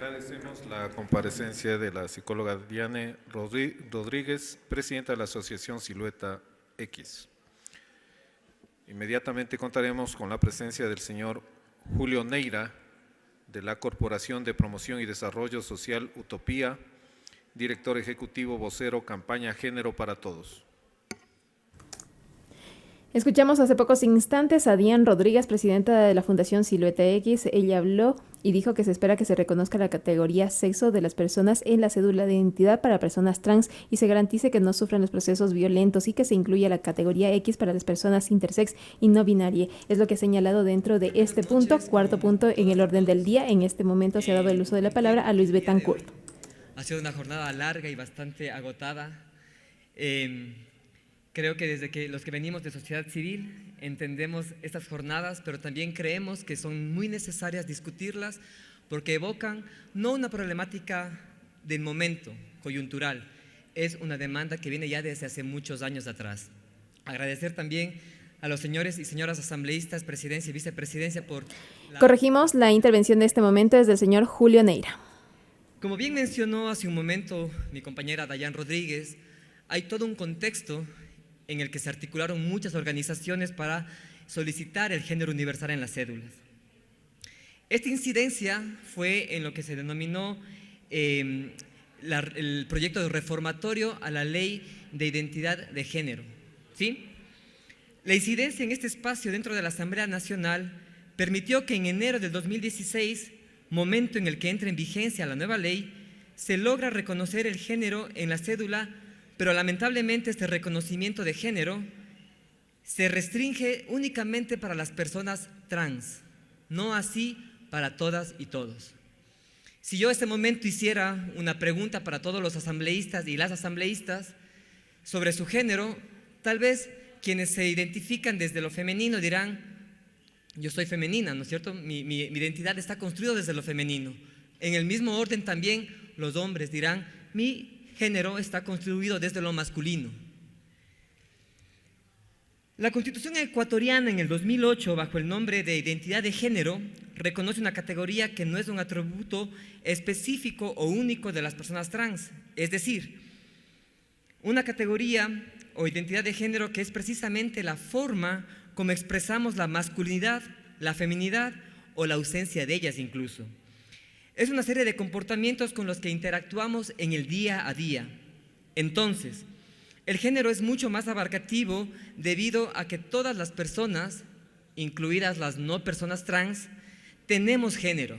Agradecemos la comparecencia de la psicóloga Diane Rodríguez, presidenta de la Asociación Silueta X. Inmediatamente contaremos con la presencia del señor Julio Neira, de la Corporación de Promoción y Desarrollo Social Utopía, director ejecutivo, vocero, campaña Género para Todos. Escuchamos hace pocos instantes a Diane Rodríguez, presidenta de la Fundación Silueta X. Ella habló y dijo que se espera que se reconozca la categoría sexo de las personas en la cédula de identidad para personas trans y se garantice que no sufran los procesos violentos y que se incluya la categoría X para las personas intersex y no binaria. Es lo que ha señalado dentro de este punto, cuarto punto en el orden del día. En este momento se ha dado el uso de la palabra a Luis Betancourt. Ha sido una jornada larga y bastante agotada. Creo que desde que los que venimos de sociedad civil entendemos estas jornadas, pero también creemos que son muy necesarias discutirlas porque evocan no una problemática del momento coyuntural, es una demanda que viene ya desde hace muchos años atrás. Agradecer también a los señores y señoras asambleístas, presidencia y vicepresidencia por… Corregimos, la intervención de este momento es del señor Julio Neira. Como bien mencionó hace un momento mi compañera Diane Rodríguez, hay todo un contexto en el que se articularon muchas organizaciones para solicitar el género universal en las cédulas. Esta incidencia fue en lo que se denominó el proyecto de reformatorio a la Ley de Identidad de Género, ¿sí? La incidencia en este espacio dentro de la Asamblea Nacional permitió que en enero del 2016, momento en el que entra en vigencia la nueva ley, se logra reconocer el género en la cédula, pero lamentablemente este reconocimiento de género se restringe únicamente para las personas trans, no así para todas y todos. Si yo en este momento hiciera una pregunta para todos los asambleístas y las asambleístas sobre su género, tal vez quienes se identifican desde lo femenino dirán: yo soy femenina, ¿no es cierto? Mi identidad está construida desde lo femenino. En el mismo orden también los hombres dirán: mi género está constituido desde lo masculino. La Constitución ecuatoriana en el 2008, bajo el nombre de identidad de género, reconoce una categoría que no es un atributo específico o único de las personas trans, es decir, una categoría o identidad de género que es precisamente la forma como expresamos la masculinidad, la feminidad o la ausencia de ellas incluso. Es una serie de comportamientos con los que interactuamos en el día a día. Entonces, el género es mucho más abarcativo debido a que todas las personas, incluidas las no personas trans, tenemos género.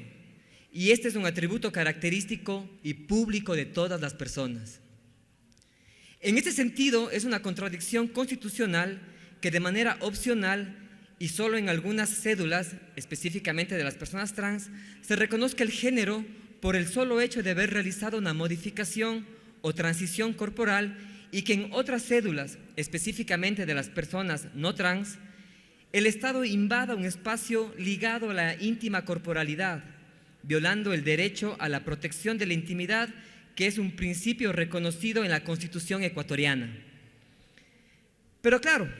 Y este es un atributo característico y público de todas las personas. En este sentido, es una contradicción constitucional que de manera opcional y solo en algunas cédulas, específicamente de las personas trans, se reconozca el género por el solo hecho de haber realizado una modificación o transición corporal y que en otras cédulas, específicamente de las personas no trans, el Estado invada un espacio ligado a la íntima corporalidad, violando el derecho a la protección de la intimidad, que es un principio reconocido en la Constitución ecuatoriana. Pero claro,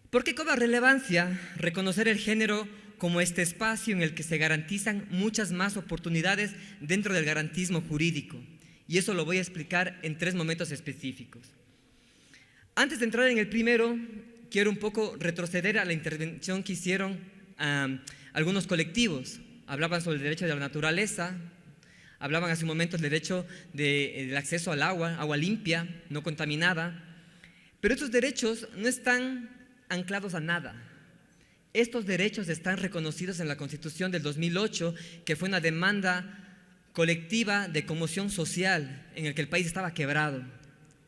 ¿por qué cobra relevancia reconocer el género como este espacio en el que se garantizan muchas más oportunidades dentro del garantismo jurídico? Y eso lo voy a explicar en 3 momentos específicos. Antes de entrar en el primero, quiero un poco retroceder a la intervención que hicieron algunos colectivos. Hablaban sobre el derecho de la naturaleza, hablaban hace un momento del derecho del acceso al agua limpia, no contaminada, pero estos derechos no están anclados a nada. Estos derechos están reconocidos en la Constitución del 2008, que fue una demanda colectiva de conmoción social en el que el país estaba quebrado.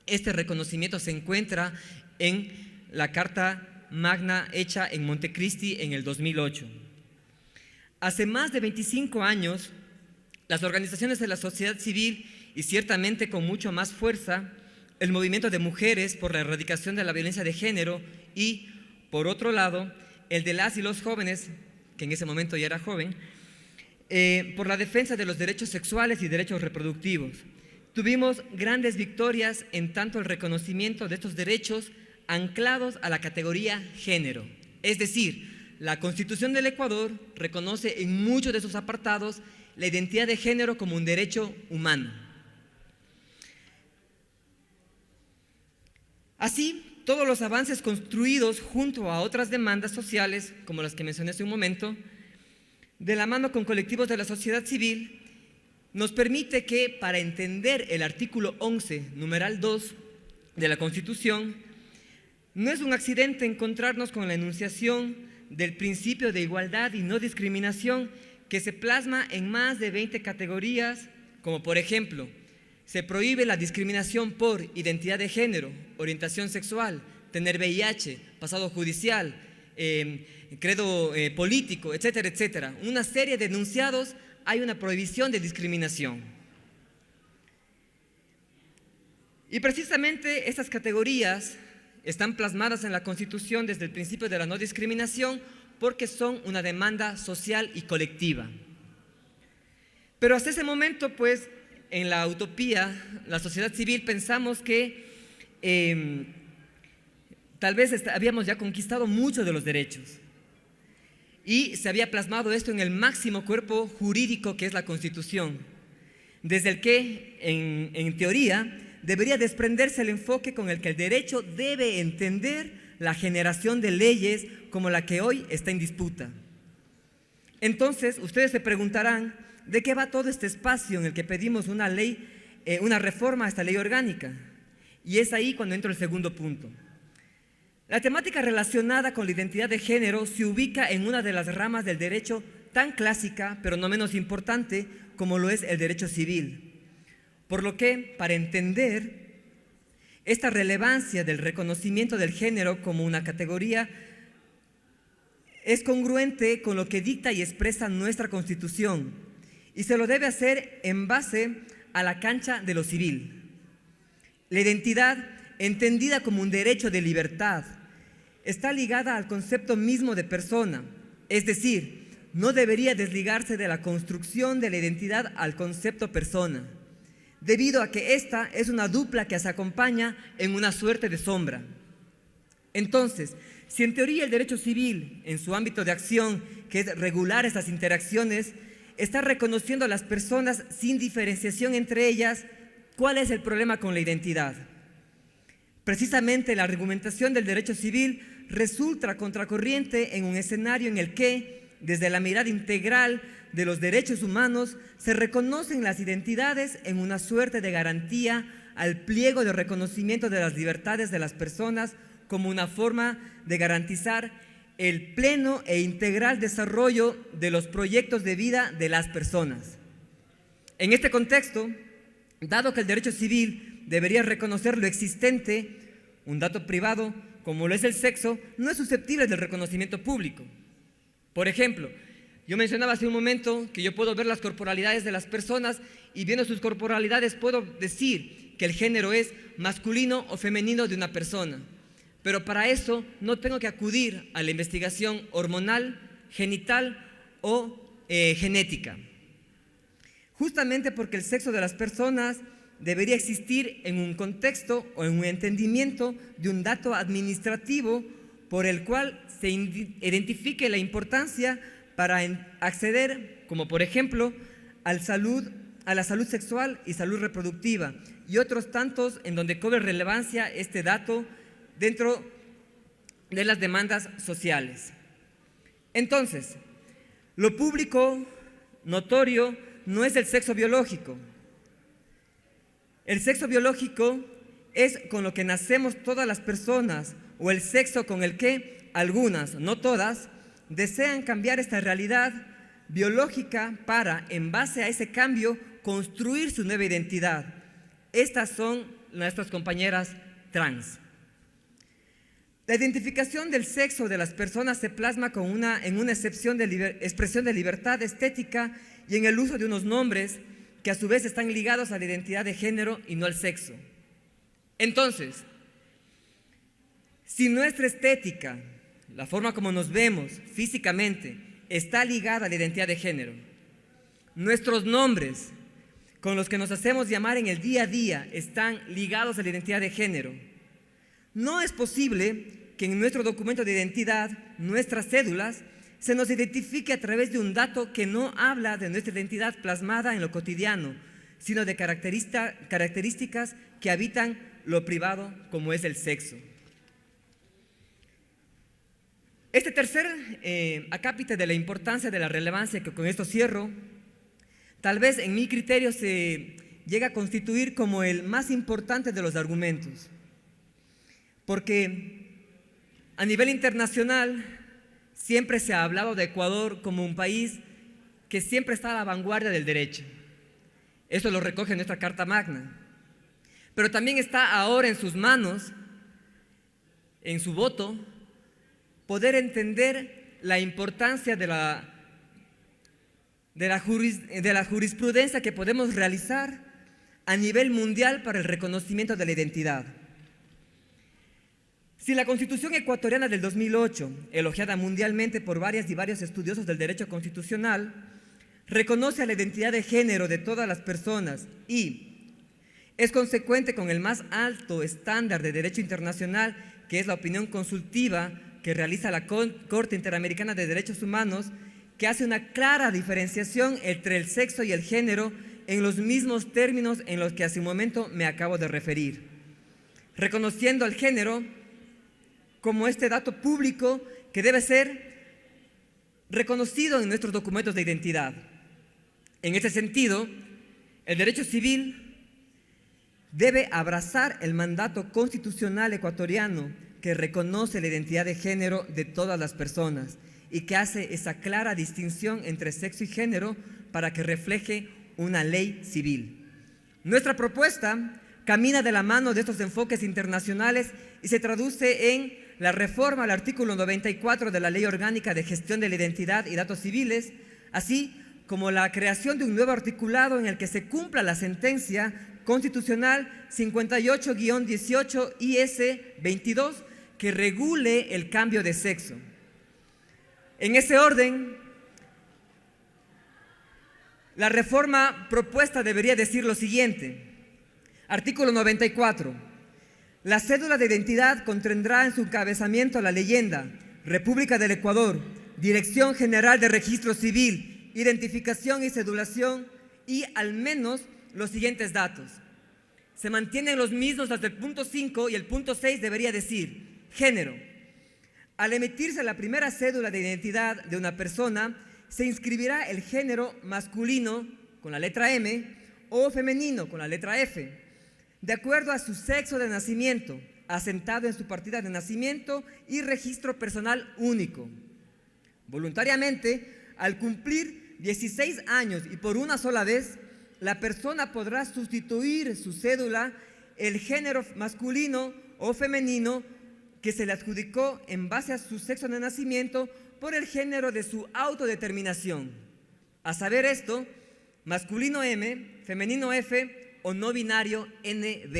Este reconocimiento se encuentra en la Carta Magna hecha en Montecristi en el 2008. Hace más de 25 años, las organizaciones de la sociedad civil, y ciertamente con mucho más fuerza, el movimiento de mujeres por la erradicación de la violencia de género y, por otro lado, el de las y los jóvenes, que en ese momento ya era joven, por la defensa de los derechos sexuales y derechos reproductivos. Tuvimos grandes victorias en tanto el reconocimiento de estos derechos anclados a la categoría género. Es decir, la Constitución del Ecuador reconoce en muchos de sus apartados la identidad de género como un derecho humano. Así, todos los avances construidos junto a otras demandas sociales, como las que mencioné hace un momento, de la mano con colectivos de la sociedad civil, nos permite que, para entender el artículo 11, numeral 2 de la Constitución, no es un accidente encontrarnos con la enunciación del principio de igualdad y no discriminación que se plasma en más de 20 categorías, como por ejemplo, se prohíbe la discriminación por identidad de género, orientación sexual, tener VIH, pasado judicial, credo político, etcétera, etcétera. Una serie de enunciados, hay una prohibición de discriminación. Y precisamente estas categorías están plasmadas en la Constitución desde el principio de la no discriminación porque son una demanda social y colectiva. Pero hasta ese momento, pues, en la utopía, la sociedad civil, pensamos que tal vez habíamos ya conquistado muchos de los derechos y se había plasmado esto en el máximo cuerpo jurídico que es la Constitución, desde el que, en teoría, debería desprenderse el enfoque con el que el derecho debe entender la generación de leyes como la que hoy está en disputa. Entonces, ustedes se preguntarán, ¿de qué va todo este espacio en el que pedimos una ley, una reforma a esta ley orgánica? Y es ahí cuando entro el segundo punto. La temática relacionada con la identidad de género se ubica en una de las ramas del derecho tan clásica, pero no menos importante, como lo es el derecho civil. Por lo que, para entender esta relevancia del reconocimiento del género como una categoría, es congruente con lo que dicta y expresa nuestra Constitución, y se lo debe hacer en base a la cancha de lo civil. La identidad, entendida como un derecho de libertad, está ligada al concepto mismo de persona, es decir, no debería desligarse de la construcción de la identidad al concepto persona, debido a que esta es una dupla que se acompaña en una suerte de sombra. Entonces, si en teoría el derecho civil, en su ámbito de acción, que es regular estas interacciones, está reconociendo a las personas sin diferenciación entre ellas, ¿cuál es el problema con la identidad? Precisamente la argumentación del derecho civil resulta contracorriente en un escenario en el que, desde la mirada integral de los derechos humanos, se reconocen las identidades en una suerte de garantía al pliego de reconocimiento de las libertades de las personas como una forma de garantizar el pleno e integral desarrollo de los proyectos de vida de las personas. En este contexto, dado que el derecho civil debería reconocer lo existente, un dato privado, como lo es el sexo, no es susceptible del reconocimiento público. Por ejemplo, yo mencionaba hace un momento que yo puedo ver las corporalidades de las personas y viendo sus corporalidades puedo decir que el género es masculino o femenino de una persona. Pero para eso no tengo que acudir a la investigación hormonal, genital o genética. Justamente porque el sexo de las personas debería existir en un contexto o en un entendimiento de un dato administrativo por el cual se identifique la importancia para acceder, como por ejemplo, a la salud sexual y salud reproductiva y otros tantos en donde cobre relevancia este dato dentro de las demandas sociales. Entonces, lo público, notorio, no es el sexo biológico. El sexo biológico es con lo que nacemos todas las personas o el sexo con el que algunas, no todas, desean cambiar esta realidad biológica para, en base a ese cambio, construir su nueva identidad. Estas son nuestras compañeras trans. La identificación del sexo de las personas se plasma en una expresión de libertad estética y en el uso de unos nombres que a su vez están ligados a la identidad de género y no al sexo. Entonces, si nuestra estética, la forma como nos vemos físicamente, está ligada a la identidad de género, nuestros nombres con los que nos hacemos llamar en el día a día están ligados a la identidad de género, no es posible que en nuestro documento de identidad, nuestras cédulas, se nos identifique a través de un dato que no habla de nuestra identidad plasmada en lo cotidiano, sino de características que habitan lo privado, como es el sexo. Este tercer acápite de la importancia de la relevancia, que con esto cierro, tal vez en mi criterio se llega a constituir como el más importante de los argumentos, porque a nivel internacional siempre se ha hablado de Ecuador como un país que siempre está a la vanguardia del derecho. Eso lo recoge nuestra Carta Magna. Pero también está ahora en sus manos, en su voto, poder entender la importancia de la jurisprudencia que podemos realizar a nivel mundial para el reconocimiento de la identidad. Si la Constitución ecuatoriana del 2008, elogiada mundialmente por varios estudiosos del derecho constitucional, reconoce a la identidad de género de todas las personas y es consecuente con el más alto estándar de derecho internacional, que es la opinión consultiva que realiza la Corte Interamericana de Derechos Humanos, que hace una clara diferenciación entre el sexo y el género en los mismos términos en los que hace un momento me acabo de referir, reconociendo al género como este dato público que debe ser reconocido en nuestros documentos de identidad. En ese sentido, el derecho civil debe abrazar el mandato constitucional ecuatoriano que reconoce la identidad de género de todas las personas y que hace esa clara distinción entre sexo y género para que refleje una ley civil. Nuestra propuesta camina de la mano de estos enfoques internacionales y se traduce en la reforma al artículo 94 de la Ley Orgánica de Gestión de la Identidad y Datos Civiles, así como la creación de un nuevo articulado en el que se cumpla la sentencia constitucional 58-18 IS 22 que regule el cambio de sexo. En ese orden, la reforma propuesta debería decir lo siguiente. Artículo 94. La cédula de identidad contendrá en su encabezamiento la leyenda República del Ecuador, Dirección General de Registro Civil, identificación y cedulación y al menos los siguientes datos. Se mantienen los mismos hasta el punto 5 y el punto 6 debería decir género. Al emitirse la primera cédula de identidad de una persona, se inscribirá el género masculino con la letra M o femenino con la letra F, de acuerdo a su sexo de nacimiento, asentado en su partida de nacimiento y registro personal único. Voluntariamente, al cumplir 16 años y por una sola vez, la persona podrá sustituir su cédula el género masculino o femenino que se le adjudicó en base a su sexo de nacimiento por el género de su autodeterminación. A saber esto, masculino M, femenino F o no binario NB.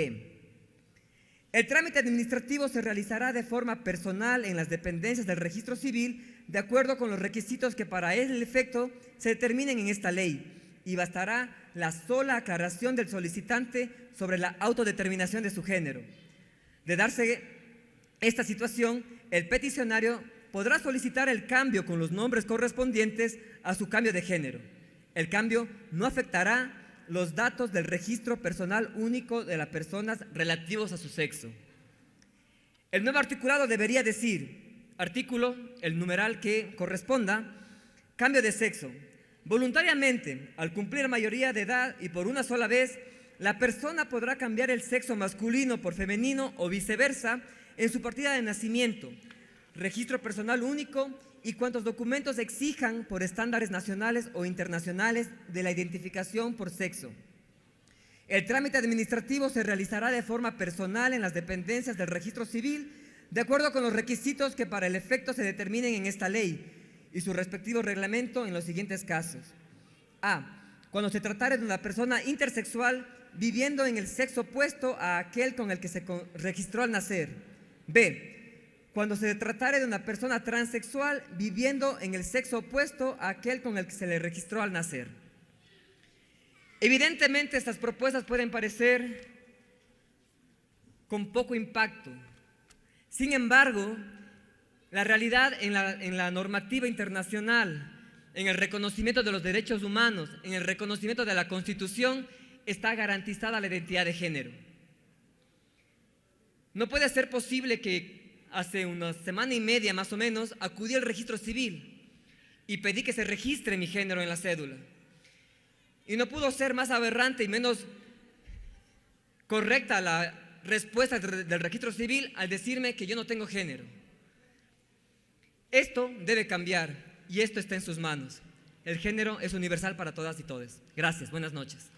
El trámite administrativo se realizará de forma personal en las dependencias del registro civil de acuerdo con los requisitos que para el efecto se determinen en esta ley y bastará la sola aclaración del solicitante sobre la autodeterminación de su género. De darse esta situación, el peticionario podrá solicitar el cambio con los nombres correspondientes a su cambio de género. El cambio no afectará los datos del registro personal único de las personas relativos a su sexo. El nuevo articulado debería decir, artículo, el numeral que corresponda, cambio de sexo. Voluntariamente, al cumplir la mayoría de edad y por una sola vez, la persona podrá cambiar el sexo masculino por femenino o viceversa en su partida de nacimiento, registro personal único y cuantos documentos exijan por estándares nacionales o internacionales de la identificación por sexo. El trámite administrativo se realizará de forma personal en las dependencias del registro civil, de acuerdo con los requisitos que para el efecto se determinen en esta ley y su respectivo reglamento en los siguientes casos. A. Cuando se tratare de una persona intersexual viviendo en el sexo opuesto a aquel con el que se registró al nacer. B. Cuando se tratare de una persona transexual viviendo en el sexo opuesto a aquel con el que se le registró al nacer. Evidentemente, estas propuestas pueden parecer con poco impacto. Sin embargo, La realidad en la normativa internacional, en el reconocimiento de los derechos humanos, en el reconocimiento de la Constitución, está garantizada la identidad de género. No puede ser posible que hace una semana y media más o menos acudí al registro civil y pedí que se registre mi género en la cédula. Y no pudo ser más aberrante y menos correcta la respuesta del registro civil al decirme que yo no tengo género. Esto debe cambiar y esto está en sus manos. El género es universal para todas y todos. Gracias, buenas noches.